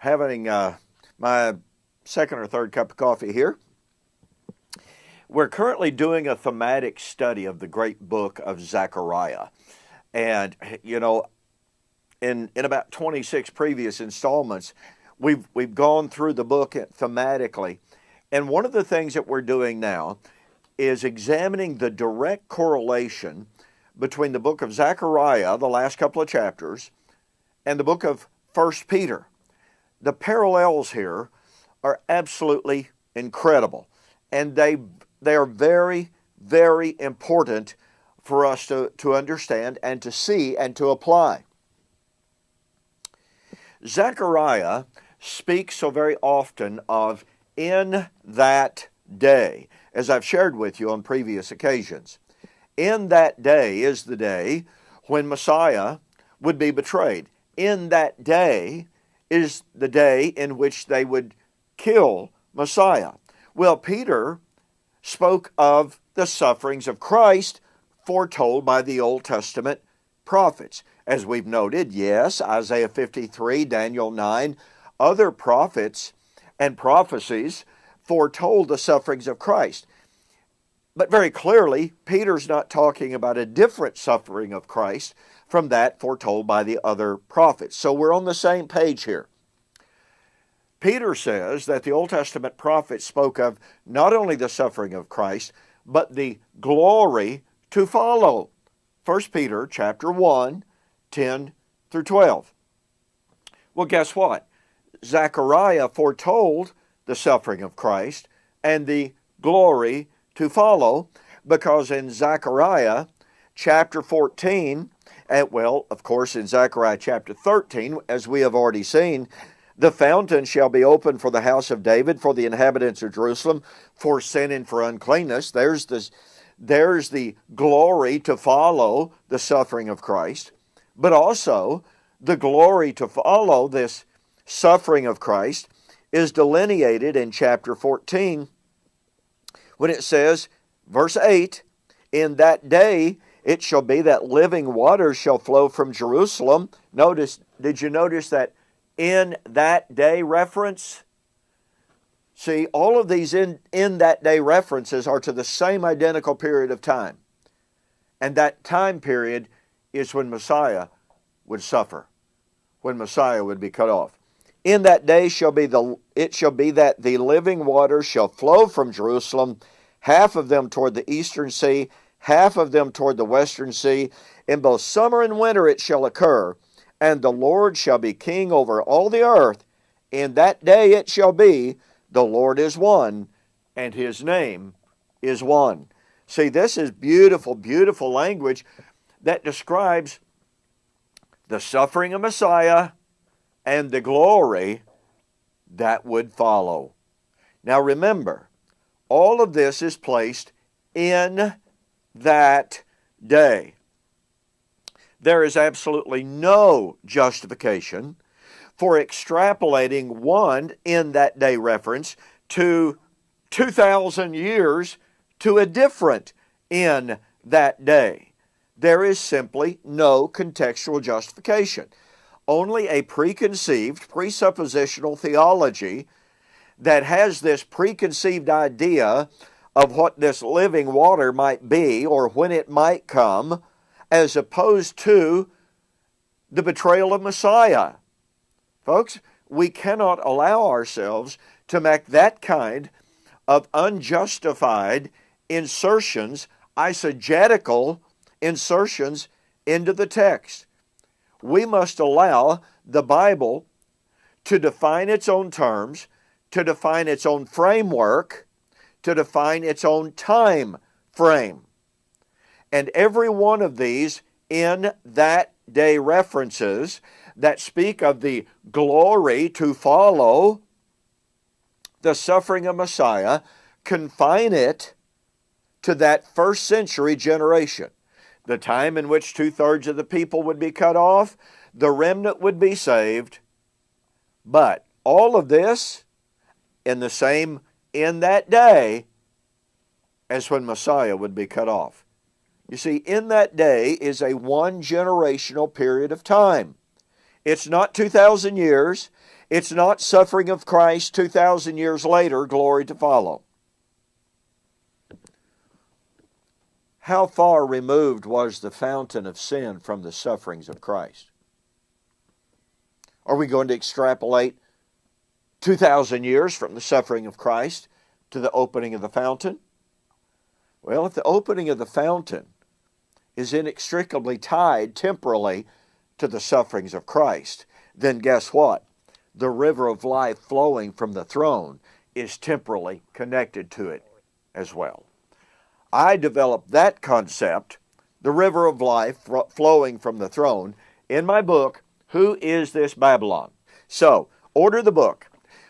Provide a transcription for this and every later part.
having my second or third cup of coffee here. We're currently doing a thematic study of the great book of Zechariah. And, in about 26 previous installments, we've gone through the book thematically. And one of the things that we're doing now is examining the direct correlation between the book of Zechariah, the last couple of chapters, and the book of 1 Peter. The parallels here are absolutely incredible. And they are very, very important for us to understand and to see and to apply. Zechariah speaks so very often of in that day, as I've shared with you on previous occasions. In that day is the day when Messiah would be betrayed. In that day is the day in which they would kill Messiah. Well, Peter spoke of the sufferings of Christ foretold by the Old Testament prophets. As we've noted, yes, Isaiah 53, Daniel 9, other prophets and prophecies foretold the sufferings of Christ. But very clearly, Peter's not talking about a different suffering of Christ from that foretold by the other prophets. So we're on the same page here. Peter says that the Old Testament prophets spoke of not only the suffering of Christ, but the glory to follow. 1 Peter chapter 1, 10 through 12. Well, guess what? Zechariah foretold the suffering of Christ and the glory to follow, because in Zechariah chapter 14, of course in Zechariah chapter 13, as we have already seen, the fountain shall be opened for the house of David, for the inhabitants of Jerusalem, for sin and for uncleanness. There's the glory to follow the suffering of Christ, but also the glory to follow this suffering of Christ is delineated in chapter 14 when it says, verse 8, in that day it shall be that living waters shall flow from Jerusalem. Did you notice that in that day reference? See, all of these in that day references are to the same identical period of time. And that time period is when Messiah would suffer, when Messiah would be cut off. In that day it shall be that the living waters shall flow from Jerusalem, half of them toward the eastern sea, half of them toward the western sea. In both summer and winter it shall occur, and the Lord shall be king over all the earth. In that day it shall be, the Lord is one, and His name is one. See, this is beautiful, beautiful language that describes the suffering of Messiah and the glory that would follow. Now remember, all of this is placed in that day. There is absolutely no justification for extrapolating one in that day reference to 2,000 years to a different in that day. There is simply no contextual justification. Only a preconceived, presuppositional theology that has this preconceived idea of what this living water might be or when it might come, as opposed to the betrayal of Messiah. Folks, we cannot allow ourselves to make that kind of unjustified insertions, eisegetical insertions into the text. We must allow the Bible to define its own terms, to define its own framework, to define its own time frame. And every one of these in that day references that speak of the glory to follow the suffering of Messiah confine it to that first century generation. The time in which 2/3 of the people would be cut off, the remnant would be saved. But all of this in the same in that day as when Messiah would be cut off. You see, in that day is a one generational period of time. It's not 2,000 years. It's not suffering of Christ 2,000 years later, glory to follow. How far removed was the fountain of sin from the sufferings of Christ? Are we going to extrapolate 2,000 years from the suffering of Christ to the opening of the fountain? Well, if the opening of the fountain is inextricably tied temporally to the sufferings of Christ, then guess what? The river of life flowing from the throne is temporally connected to it as well. I developed that concept, the river of life flowing from the throne, in my book, Who is This Babylon? So, order the book.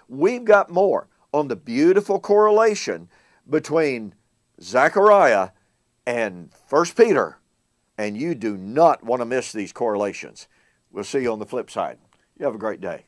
We've got more on the beautiful correlation between Zechariah and 1 Peter, and you do not want to miss these correlations. We'll see you on the flip side. You have a great day.